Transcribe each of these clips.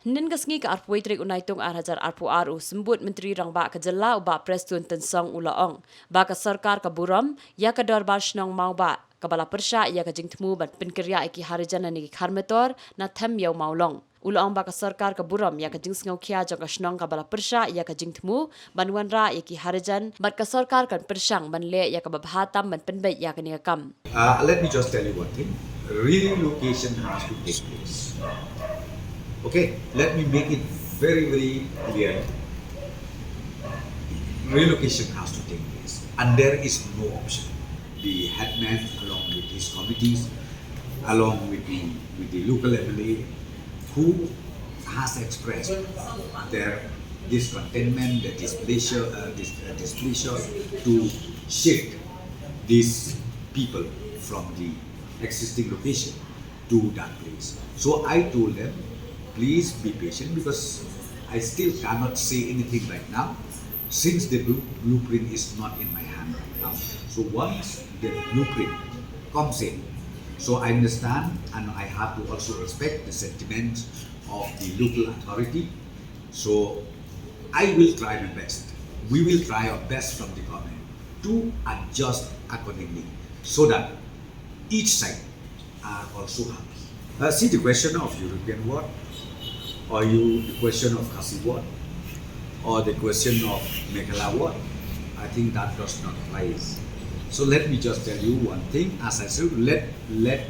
Nin gasngi ka arpuay trik unay tong arhajar arpu aru sembut menteri rangba ka Jylla uba prestun tensong ulaong. Ba ka Sorkar ka buram ya ka dorbar shnong mau ba kabala persya ya ka jingtmu ban Pynkynriah ki Harijan ni kharmetor na them yau maulong. Ulaong ba ka Sorkar ka buram ya ka jingsngau khia jong ka shnong kabala persya ya ka jingtmu ban wanra ya ki Harijan bat ka Sorkar kan persyang ban le ya ka Babha tam ban penbet ya ka ni kam. Let me just tell you one thing. Relocation has to take place. Okay, let me make it very, very clear. Relocation has to take place, and there is no option. The headman, along with his committees, along with the local MLA, who has expressed their discontentment, their displeasure to shift these people from the existing location to that place. So I told them, please be patient because I still cannot say anything right now since the blueprint is not in my hand right now. So once the blueprint comes in, so I understand and I have to also respect the sentiments of the local authority. So I will try my best. We will try our best from the government to adjust accordingly so that each side are also happy. See the question of European war, or the question of Khasi war, or the question of Meghalaya war. I think that does not rise. So let me just tell you one thing. As I said, let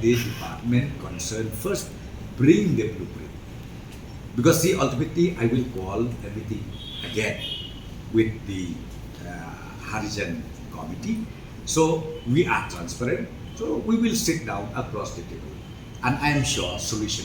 the department concerned first bring the blueprint. Because see, ultimately I will call everything again with the Harijan committee. So we are transparent. So we will sit down across the table, and I am sure solution